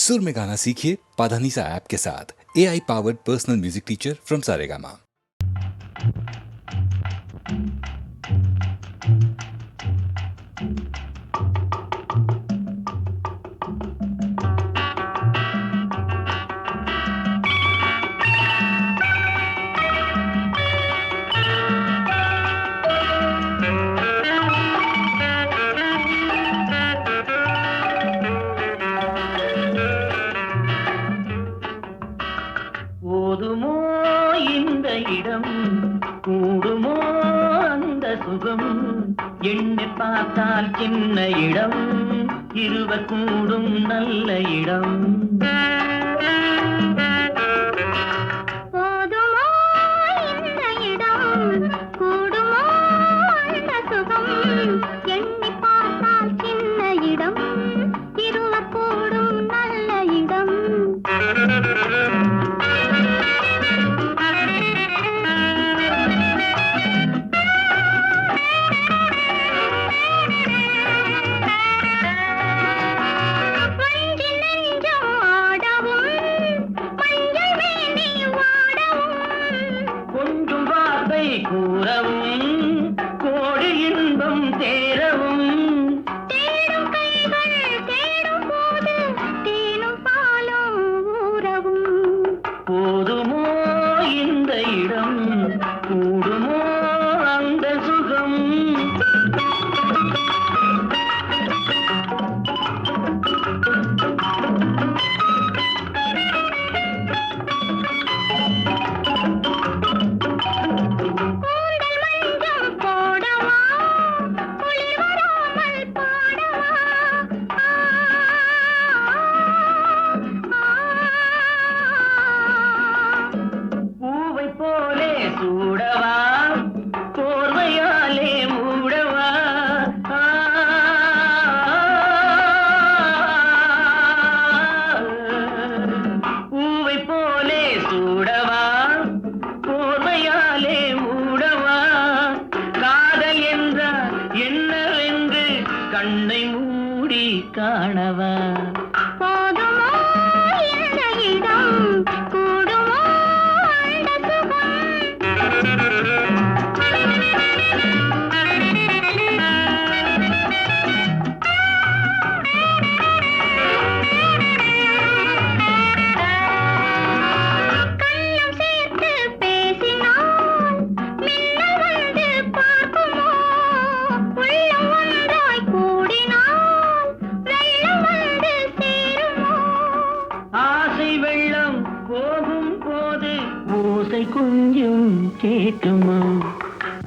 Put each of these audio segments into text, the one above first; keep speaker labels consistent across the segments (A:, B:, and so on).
A: सुर में गाना सीखिए पाधानीसा ऐप के साथ। AI powered personal music teacher from Saregama.
B: போதுமோ இந்த இடம், கூடுமோ அந்த சுகம், எண்ணி பார்த்தால் சின்ன இடம், இருவர் கூடும் நல்ல இடம்.
C: போதுமோ இந்த இடம், கூடுமோ அந்த சுகம், எண்ணி பார்த்தால் சின்ன இடம், இருவர் கூடும் நல்ல இடம்.
B: கூறவும் கோடி இன்பம் தேரவும்,
C: தேடும் கைகள் தேடும் போது தேனும் பாலும் ஊறவும்.
B: போதுமோ இந்த இடம், கூடுமோ அந்த சுகம். போலே சூடவா, போர்வையாலே மூடவா, பூவை போலே சூடவா, போர்வையாலே மூடவா, காதல் என்றால் என்னவென்று கண்ணை மூடி காணவா.
C: போதுமோ இந்த இடம், கூடுமோ அந்த கண்ணம் சேர்த்து பேசினால் மின்னல் வந்து பார்க்குமோ, உள்ளம் ஒன்றாய் கூடினால் வெள்ளம் வந்து சேருமோ.
B: ஆசை வெள்ளம் போகும் போது ஓசை கொஞ்சம் கேட்குமோ.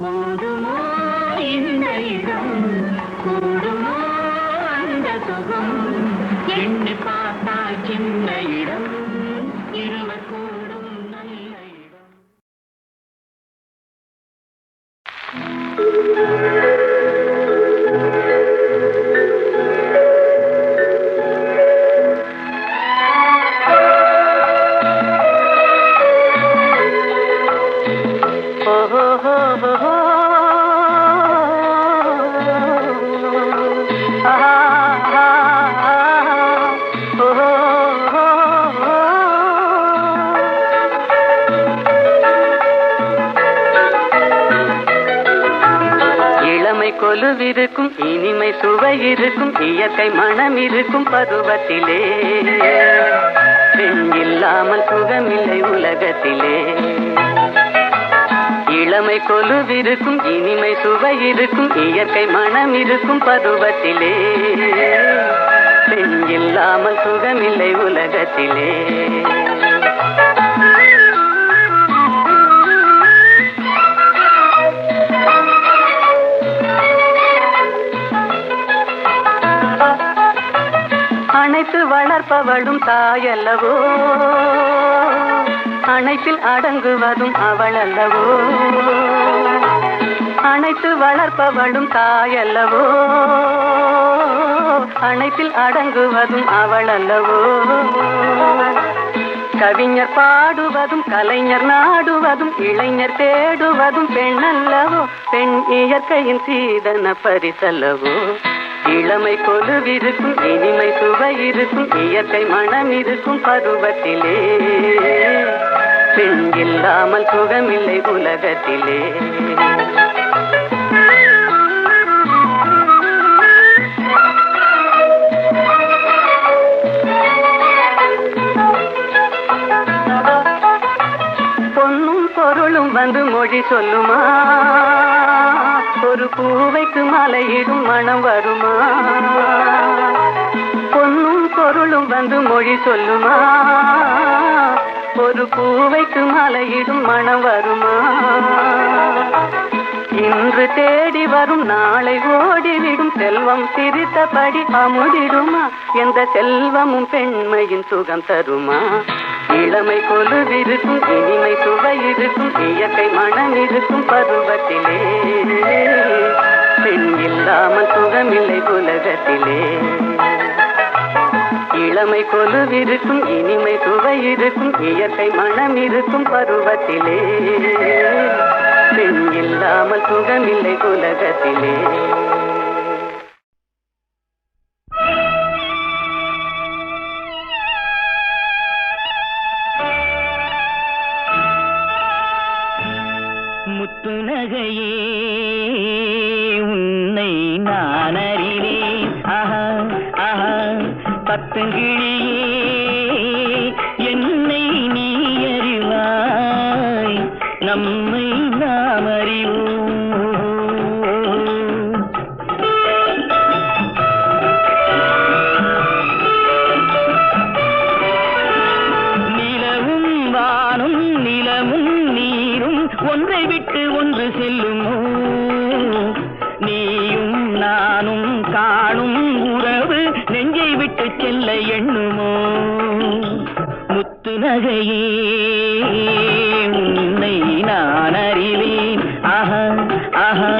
B: போதுமோ இந்த இடம், கூடுமோ அந்த சுகம், எண்ணி பார்த்தால் சின்ன இடம், இருவர் கூடும் நல்ல இடம். இளமை கொலுவிருக்கும், இனிமை சுவை இருக்கும், இயற்கை மனம் இருக்கும் பருவத்திலே, பெண் இல்லாமல் சுகமில்லை உலகத்திலே. இளமை கொலுவிருக்கும், இனிமை சுவை இருக்கும், இயற்கை மனம் இருக்கும் பருவத்திலே, பெண் இல்லாமல் சுகமில்லை உலகத்திலே. அணைத்து வளர்ப்பவளும் தாயல்லவோ, அணைப்பில் அடங்குவதும் அவளல்லவோ. அணைத்து வளர்ப்பவளும் தாயல்லவோ, அணைப்பில் அடங்குவதும் அவளல்லவோ. கவிஞர் பாடுவதும் கலைஞர் நாடுவதும் இளைஞர் தேடுவதும் பெண்ணல்லவோ. பெண் இயற்கையின் சீதன பரிசல்லவோ. இளமை கொலுவிருக்கும் இனிமை சுவை இருக்கும் இயற்கை மனம் இருக்கும் பருவத்திலே பெண் இல்லாமல் சுகமில்லை உலகத்திலே. பொன்னும் பொருளும் வந்து மொழி சொல்லுமா, ஒரு பூவைக்கு மலையிடும் மனம் வருமா? பொன்னும் பொருளும் வந்து மொழி சொல்லுமா, ஒரு பூவைக்கு மலையிடும் மனம் வருமா? இன்று தேடி வரும் நாளை ஓடிவிடும் செல்வம் சிரித்தபடி அமுதிடுமா? எந்த செல்வமும் பெண்மையின் சுகம் தருமா? இளமை கொலுவிருக்கும் இனிமை சுவை இருக்கும் இயற்கை மனம் இருக்கும் பருவத்திலே பெண் இல்லாமல் சுகமில்லை உலகத்திலே. இளமை கொலுவிருக்கும் இனிமை சுவை இருக்கும் இயற்கை மனம் இருக்கும் பருவத்திலே பெண் இல்லாமல் சுகமில்லை உலகத்திலே.
D: முத்துநகையே உன்னை நான் அறிவேன், ஆஹா ஆஹா பத்துங்கிழியே என்னை நீ அறிவாய், நம்மை நாம் அறிவோம். நிலவும் வானும் நிலமும் நீரும் ஒன்றை விட்டு ஒன்று செல்லுமோ, நீயும் நானும் காணும் உறவு நெஞ்சை விட்டு செல்ல எண்ணுமோ? முத்துநகையே உன்னை நான் அறிவேன், ஆஹா ஆஹா.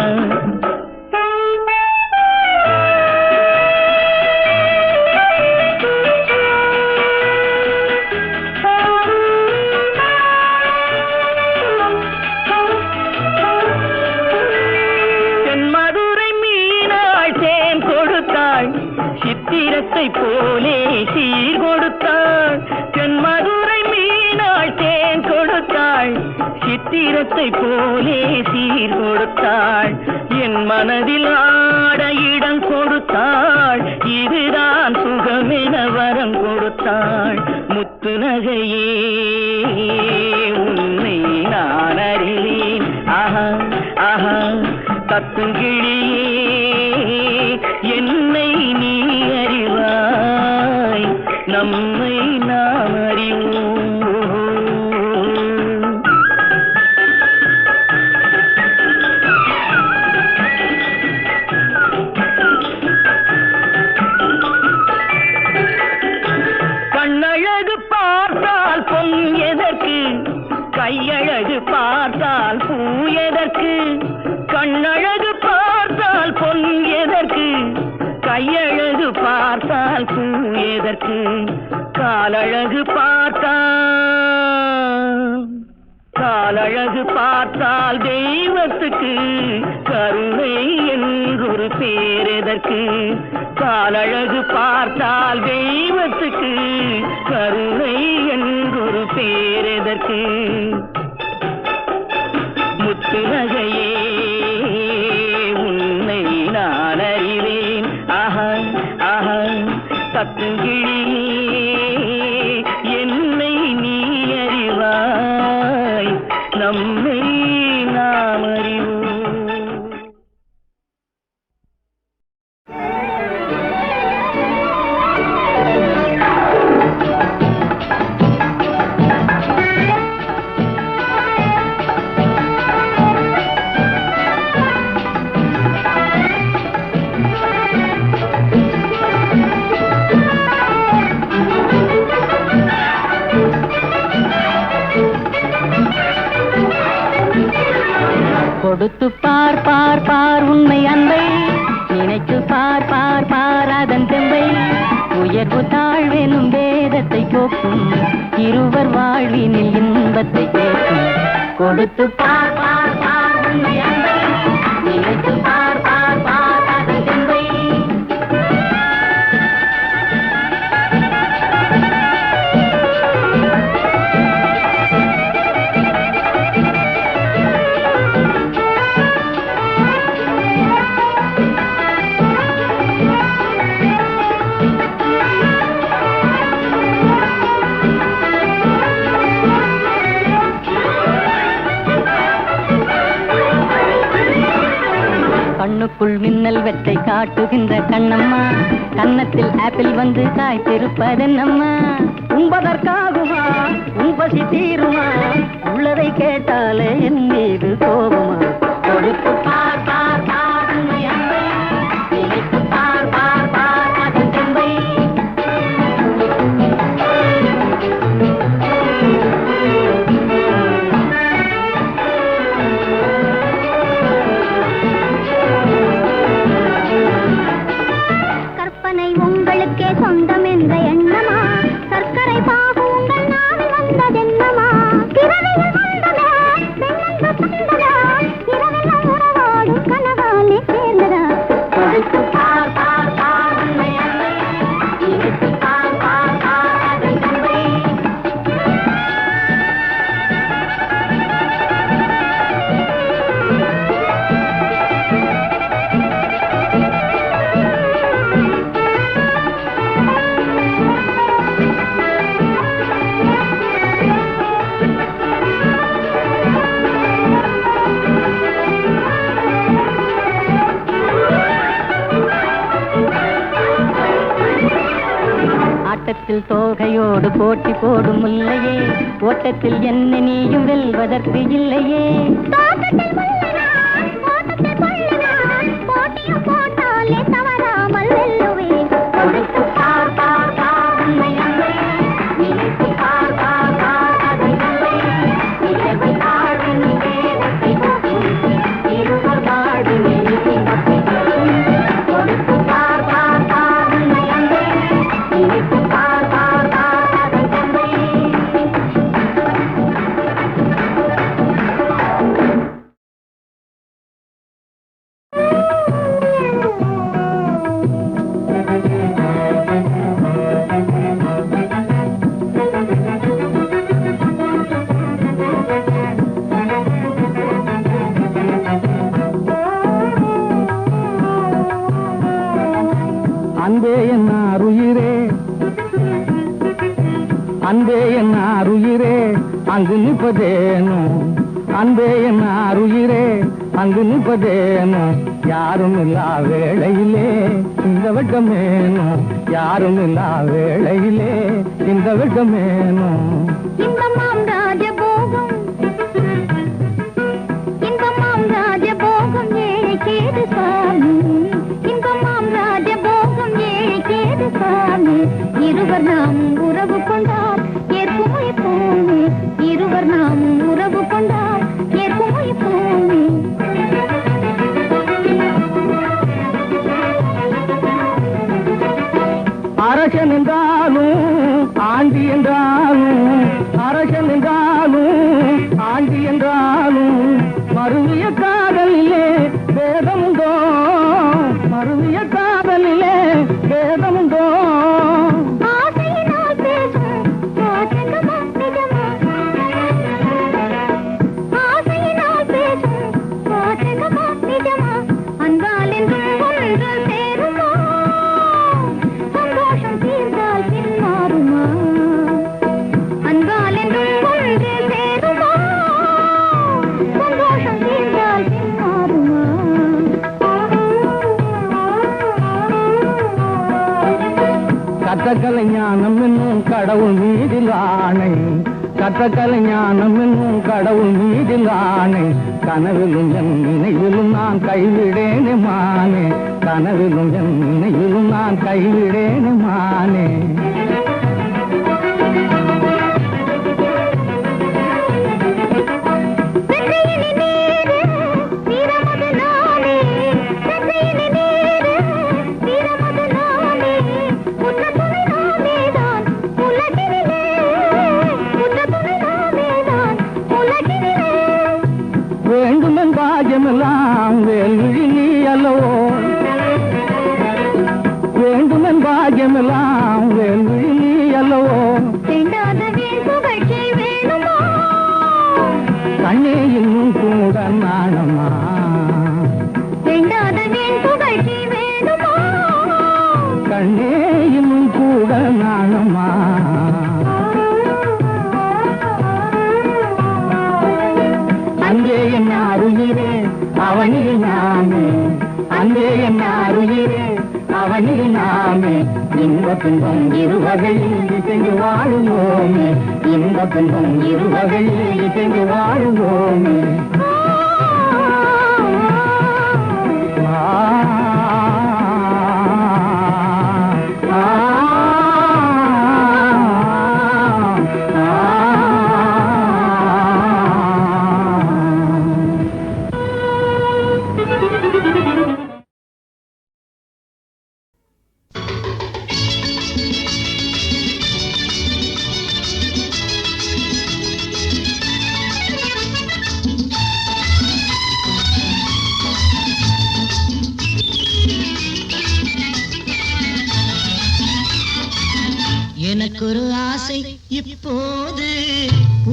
D: சித்திரத்தை போலே சீர் கொடுத்தாள், தென்மதுரை மீனாள் தேன் கொடுத்தாள், சித்திரத்தை போலே சீர் கொடுத்தாள், என் மனதில் ஆட இடம் கொடுத்தாள், இதுதான் சுகமென வரம் கொடுத்தாள். முத்துநகையே உன்னை நான் அறிவேன், ஆஹா ஆஹா தத்துங்கிழியே என்னை நீ அறிவாய், நம்மை நாம் அறிவோம். கண்ணழகு பார்த்தால் பொன் எதற்கு, கையழகு பார்த்தால் பூ எதற்கு? கண்ணழகு பார்த்தால் பொன் எதற்கு, கையழகு பார்த்தால் பூ எதற்கு? காலழகு பார்த்தால் தெய்வத்துக்கு கருணை என்றொரு பேர் எதற்கு? காலழகு பார்த்தால் தெய்வத்துக்கு கருணை என்றொரு பேர் எதற்கு? முத்துநகையே உன்னை நான் அறிவேன், ஆஹா ஆஹா தத்துங்கிழியே என்னை நீ அறிவாய், நம்மை நாம் அறிவோம்.
E: கொடுத்து பார் பார் பார் உண்மை அன்பை, நினைத்து பார் பார் பார் அதன் தெம்பை, உயர்வு தாழ்வெனும் வேதத்தை போக்கும், இருவர் வாழ்வினில் இன்பத்தை கேட்கும். கொடுத்து பார் பார் பார் உண்மை அன்பை, நினைத்து பார் பார் பார் அதன் தெம்பை, கண்ணுக்குள் மின்னல் வெட்டை காட்டுகின்ற கண்ணம்மா, கன்னத்தில் ஆப்பிள் வந்து காய்த்திருப்பதென்னம்மா?
D: உண்பதற்காகுமா உன்பசி தீருமா, உள்ளதை கேட்டாலே என் மீது கோபமா?
E: கொடுத்து பார் பார் பார் உண்மை அன்பை, நினைத்து பார் பார் பார் அதன் தெம்பை.
C: கற்பனை உங்களுக்கே சொந்தம் என்ற எண்ணமா, சர்க்கரை பாகு உங்கள் நாவில் வந்ததென்னமா? திரவையில் வந்ததா தென்னந்து தந்ததா, இரவெல்லாம் உறவாடும் கனவாலே சேர்ந்ததா?
E: கொடுத்து பார் பார் பார் உண்மை அன்பை, நினைத்து பார் பார் பார் அதன் தெம்பை. ஆட்டத்தில் தோகையோடு போட்டி போடும் முல்லையே, ஓட்டத்தில் என்ன நீயும் வெல்வதற்கு இல்லையே.
C: தோட்டத்தில் முள்ளுதான், ஓட்டத்தில் கொள்ளுதான், போட்டியும் போட்டாலே தவறாமல் வெல்லுவேன்.
E: கொடுத்து பார் பார் பார் உண்மை அன்பை, நினைத்து பார் பார் பார் அதன் தெம்பை. நிலவு தாழ்வின் வேதத்தை போக்கும், இருவர் வாழ்வின் இன்பத்தை போக்கும். கொடுத்து பார் பார் பார் உண்மை அன்பை, நினைத்து பார் பார் பார் அதன் தெம்பை.
D: அன்பே என்னார் உயிரே, அன்பே என்னார் உயிரே, அங்கு நிற்பதேனோ? அன்பே என்னார் உயிரே, அங்கு நிற்பதேனோ? யாரும் இல்லா வேளையிலே இந்த வெட்கமேனோ? யாரும் இல்லா வேளையிலே இந்த வெட்கமேனோ?
C: இன்பமாம் ராஜபோகம், இன்பமாம் ராஜபோகம் ஏழைக்கேது சாமி, இன்பமாம் ராஜபோகம் ஏழைக்கேது சாமி. இருவர் நாம் உறவு கொண்டார் ஏற்குமை போமே, இருவர் நாம் உறவு கொண்டார் ஏற்குமை போமே.
D: அரசன் என்றாலும் ஆண்டி என்றாலும், அரசன் என்றாலும் ஆண்டி என்றாலும், மருவிய காதலிலே வேதமுண்டோ? மருவிய காதலிலே வேதமுண்டோ?
C: ஆசையினால் பேசும் வாசகமா நிஜமா, ஆசையினால் பேசும் வாசகமா நிஜமா? அன்பால் என்றும் ஒன்று சேருமா, சந்தோஷம் தீர்ந்தால் பின் மாறுமா? அன்பால் என்றும் ஒன்று சேருமா, சந்தோஷம் தீர்ந்தால் பின் மாறுமா?
D: கற்ற கலைஞானம் என்னும் கடவுள் மீதில் ஆணை, கற்ற கலைஞானம் என்னும் கடவுள் மீதில் ஆணை. கனவிலும் என் நினைவிலும் நான் கைவிடேனே மானே, கனவிலும் என் நினைவிலும் நான் கைவிடேனே மானே.
C: வெற்றியினி நீரு வீரமது நானே, வெற்றியினி நீரு வீரமது நானே. உற்ற துணை நானேதான் உலகினிலே, உற்ற துணை நானேதான் உலகினிலே.
D: வேண்டுமென் பாஜமெல்லாம் வேல்விழி நீ அல்லவோ, வேண்டுமென் பாஜமெல்லாம் வேல்விழி நீ அல்லவோ?
C: வேண்டாத வீண் புகழ்ச்சி வேணுமா,
D: கண்ணே இன்னும் கூட நாணமா,
C: வேண்டாத வீண் புகழ்ச்சி வேணுமா?
D: கண்ணே இன்னும் கூட நாணமா? அங்கே என் அருகிலே அவனில் நானே, அங்கே அவனில் நாமே இன்ப துன்பம் இருவகையில் இசைந்து வாழுவோமே இன்ப துன்பம் இருவகையில் இசைந்து வாழுவோமே
F: எனக்கொரு ஆசை இப்போது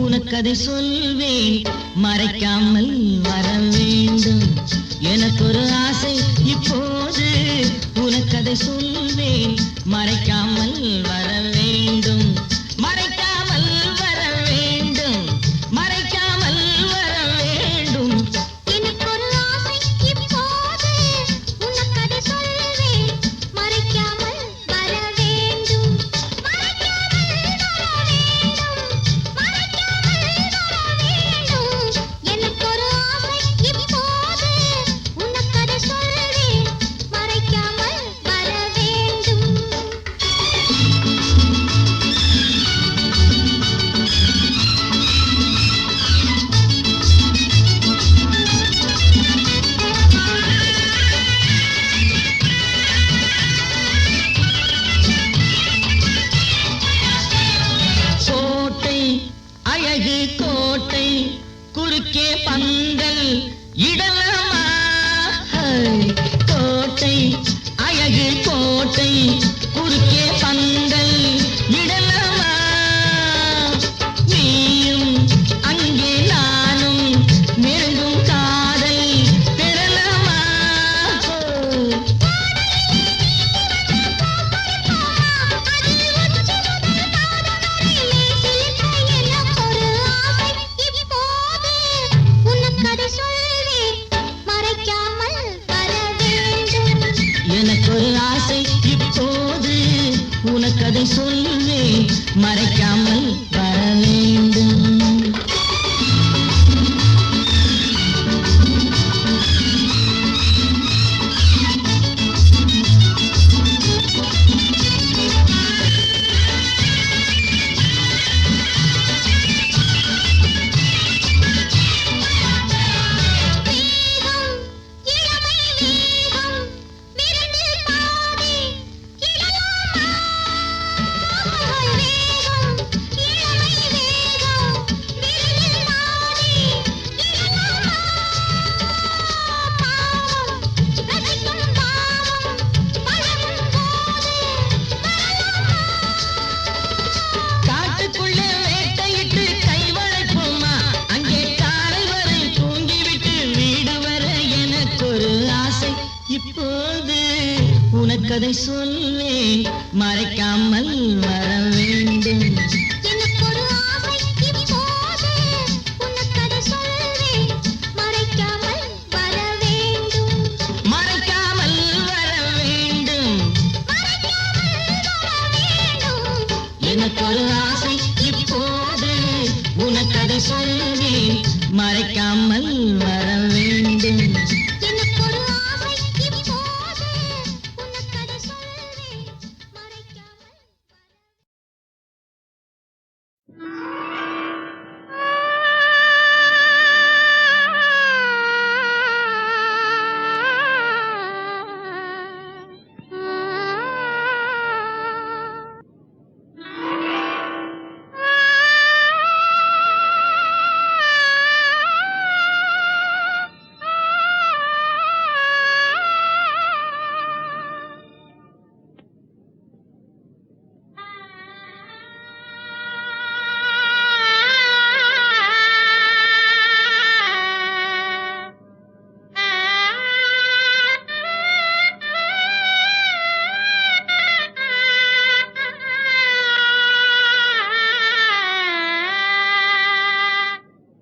F: உனக்கதை சொல்வேன் மறைக்காமல் வர வேண்டும் எனக்கொரு ஆசை இப்போது உனக்கதை சொல்வேன் மறைக்காமல் வர வேண்டும் மறைக்காமல் வர வேண்டும் மறைக்காமல் வர வேண்டும்
C: எனக்கொரு ஆசை இப்போது உனக்கதை சொல்வேன் மறைக்காமல் வர வேண்டும் எனக்கொரு ஆசை இப்போது உனக்கதை சொல்வேன் மறைக்காமல் வர வேண்டும்
F: கோட்டை அழகு கோட்டை குறுக்கே பந்தல் இடலாமா கோட்டை அழகு கோட்டை குறுக்கே பந்தல் இடலாமா நீயும் அங்கே நானும் நெருங்கும் காதல் பெறலாமா எனக்கொரு ஆசை இப்போது உனக்கதை சொல்வேன் மறைக்காமல் வர வேண்டும் காட்டுக்குள்ளே வேட்டையிட்டு கைவளைப்போமா அங்கே காலை வரை தூங்கிவிட்டு வீடு வர எனக்கொரு ஆசை இப்போது உனக்கதை சொல்வேன் மறைக்காமல் வர வேண்டும்
C: எனக்கொரு ஆசை இப்போது உனக்கதை சொல்வேன் மறைக்காமல் வர வேண்டும்
F: மறைக்காமல் வர வேண்டும் எனக்கொரு ஆசை இப்போது உனக்கதை சொல்வேன் மறைக்காமல் வர வேண்டும்
C: எனக்கொரு ஆசை இப்போது உனக்கதை சொல்வேன் மறைக்காமல்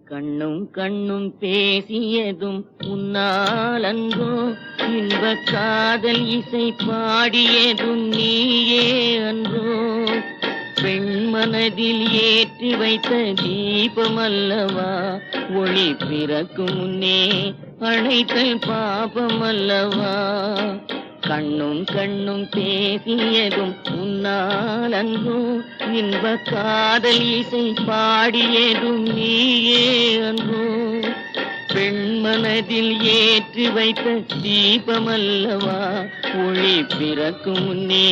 F: கண்ணும் கண்ணும் பேசியதும் உன்னாலன்றோ
D: இன்ப காதல் இசை பாடியதும் நீயே அன்றோ பெண்மனதில் ஏற்றி வைத்த தீபம் அல்லவா ஒளி பிறக்கும் முன்னே அழைத்தல் பாபம் அல்லவா கண்ணும் கண்ணும் பேசியதும் உன்னால் அன்றோ இன்ப காதல் இசை பாடியதும் நீயே அன்றோ பெண்மனதில் ஏற்றி வைத்த தீபமல்லவா ஒளி பிறக்கும் முன்னே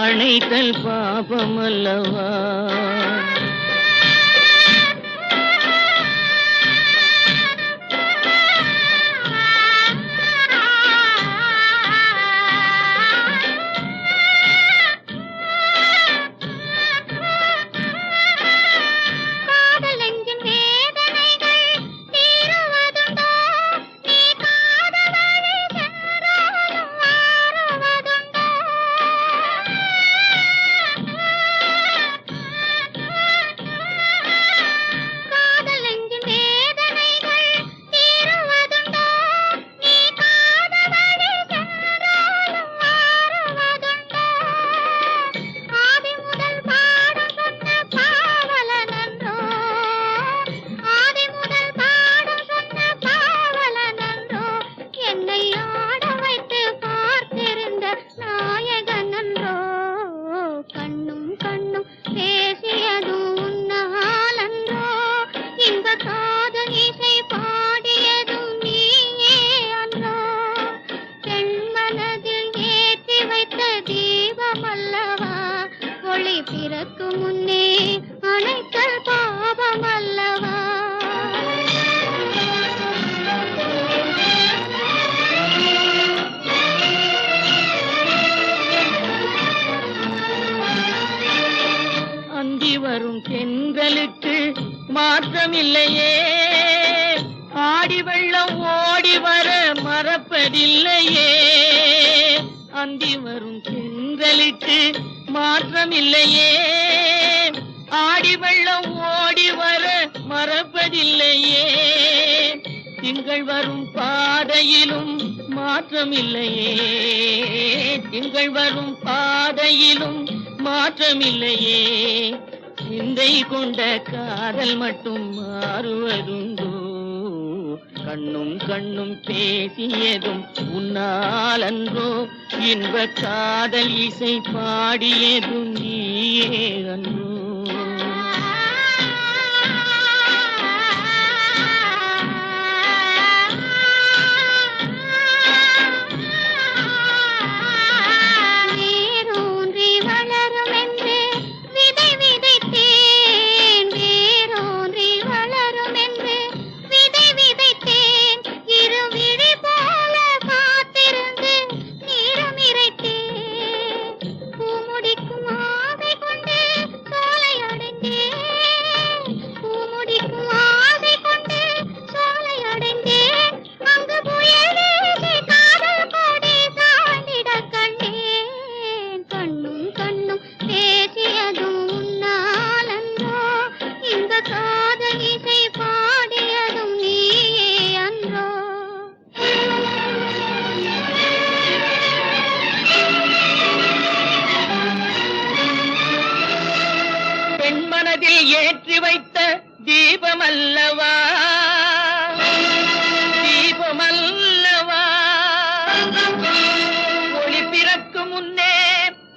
D: அணைத்தல் பாபமல்லவா பிறக்கும் முன்னே அணைத்தல் பாபம் அல்லவா அந்தி வரும் தென்றலுக்கு மாற்றமில்லையே ஆடி வெள்ளம் ஓடி வர மறப்பதில்லையே அந்தி வரும் தென்றலுக்கு மாற்றமில்லையே ஆடி வெள்ளம் ஓடி வர மறப்பதில்லையே திங்கள் வரும் பாதையிலும் மாற்றமில்லையே திங்கள் வரும் பாதையிலும் மாற்றமில்லையே சிந்தை கொண்ட காதல் மட்டும் மாறுவதுண்டோ கண்ணும் கண்ணும் பேசியதும் உன்னால் அன்றோ இன்ப காதல் இசை பாடியதும் நீயே அன்றோ ஏற்றி வைத்த தீபமல்லவா தீபமல்லவா ஒளி பிறக்கும் முன்னே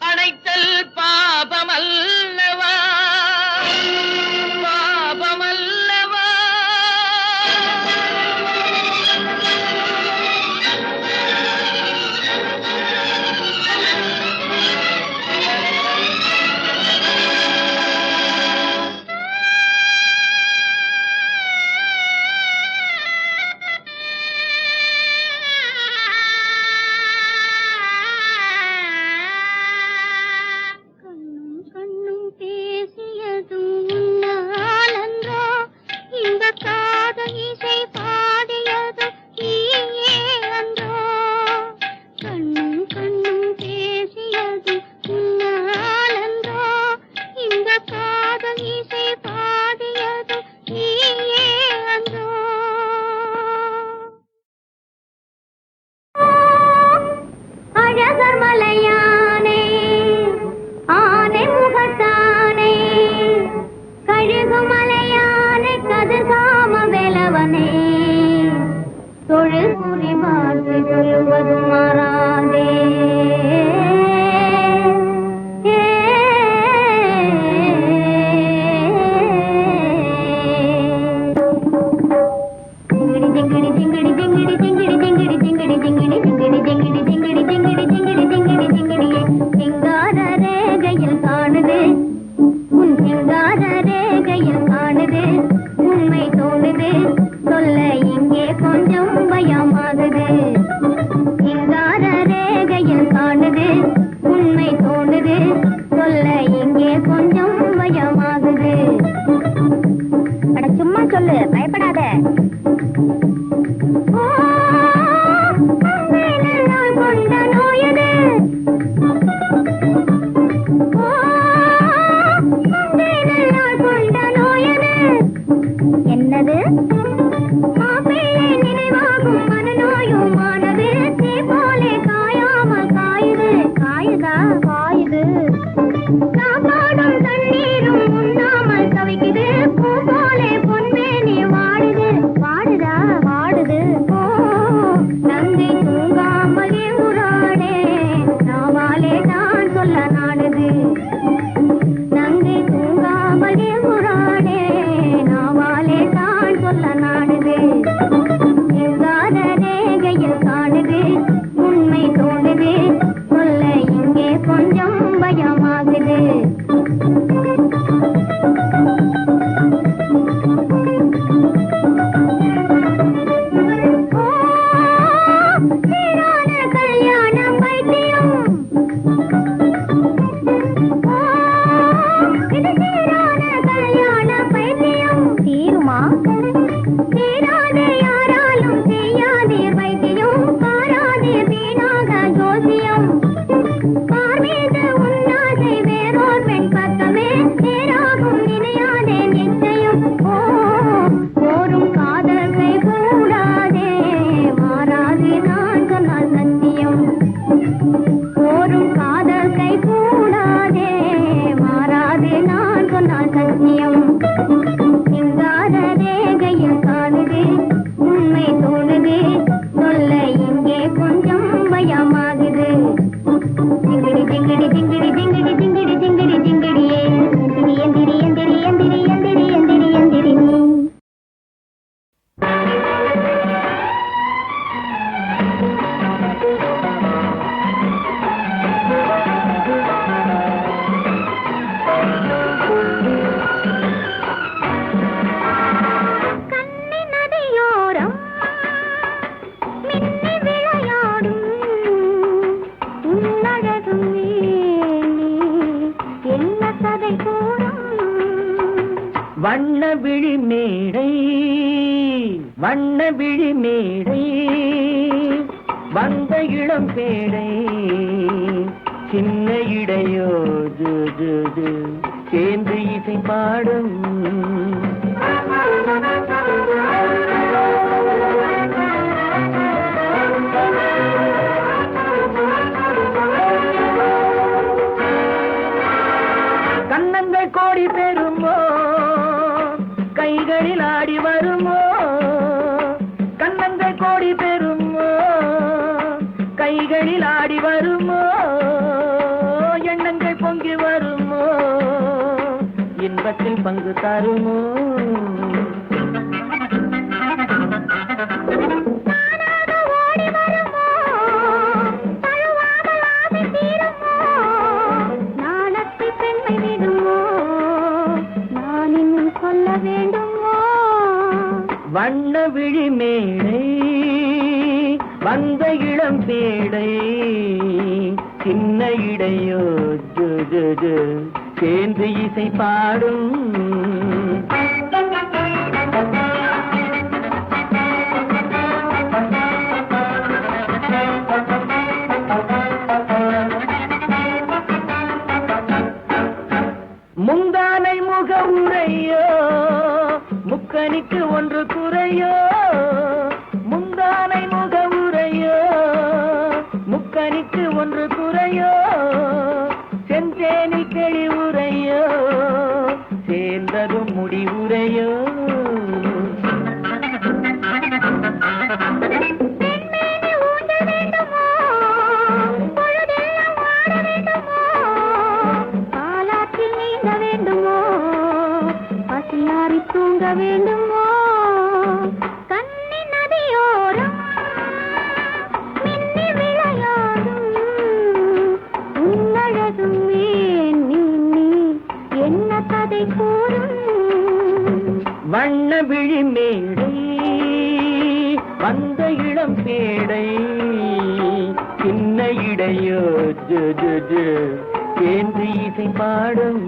D: அணைத்தல் பாபமல்லவா பாபமல்லவா வண்ண விழி மேடை வண்ண விழி மேடை வந்த இளம் பேடை சின்ன இடையோ ஜு ஜு ஜு சேர்ந்து இசை பாடும் கண்ணங்கள் கோடி பெறுமோ கைகளில் ஆடி வருமோ கண்ணங்கள் கோடி பெறுமோ கைகளில் ஆடி வருமோ எண்ணங்கள் பொங்கி வருமோ இன்பத்தில் பங்கு தருமோ வண்ண விழி மேடை வந்த இளம் பேடை சின்ன இடையோ ஜு ஜு ஜு சேர்ந்து இசை பாடும் முந்தானை முக உரையோ முக்கனிக்கு ஒன்று குறையோ முந்தானை முக உரையோ முக்கனிக்கு ஒன்று குறையோ செந்தேனில் கிளி உரையோ சேர்ந்ததும் முடிவுரையோ
C: தூங்க வேண்டுமோ கண்ணி நதியோரம் மின்னி விளையாடும் உன்னழகும் ஏன் நீ என்ன கதை கூறும்
D: வண்ண விழி மேடை வந்த இளம் பேடை சின்ன இடையோ ஜு ஜு ஜு சேர்ந்து இசை பாடும்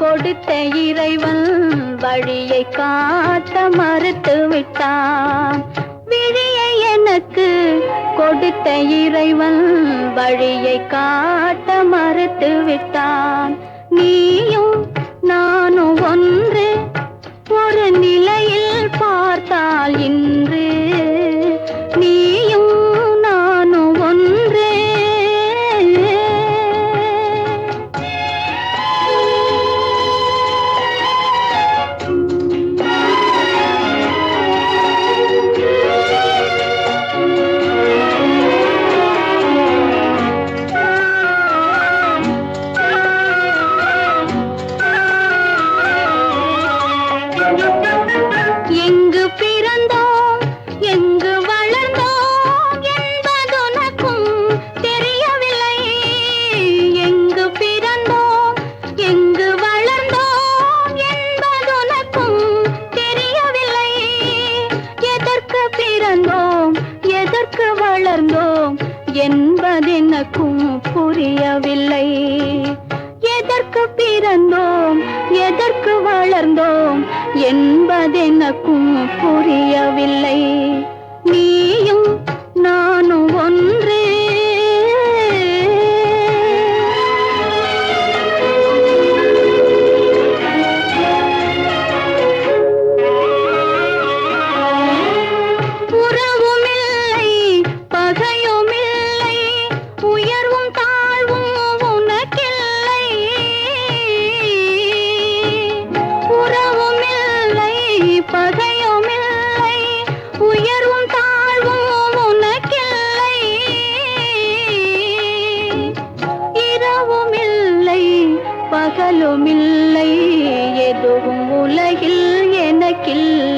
C: கொடுத்த இறைவன் வழியை காட்ட மறுத்து விட்டான். விழியை எனக்கு கொடுத்த இறைவன் வழியை காட்ட மறுத்து விட்டான். நீயும் நானும் ஒன்று ஒரு நிலையில் பார்த்தால் இன்று நீயும் நானும் ஒன்று. பிறந்தோம் எதற்கு வளர்ந்தோம் என்பதெனக்கும் புரியவில்லை. எதற்கு பிறந்தோம் எதற்கு வளர்ந்தோம் என்பதெனக்கும் புரியவில்லை. நீயும் நானும் ஒன்றே. உறவுமில்லை பகையுமில்லை உயர்வும் தாழ்வும் உனக்கில்லை. உறவுமில்லை பகையுமில்லை உயர்வும் தாழ்வும் உனக்கில்லை. இரவுமில்லை பகலுமில்லை எதுவும் உலகில் எனக்கில்லை.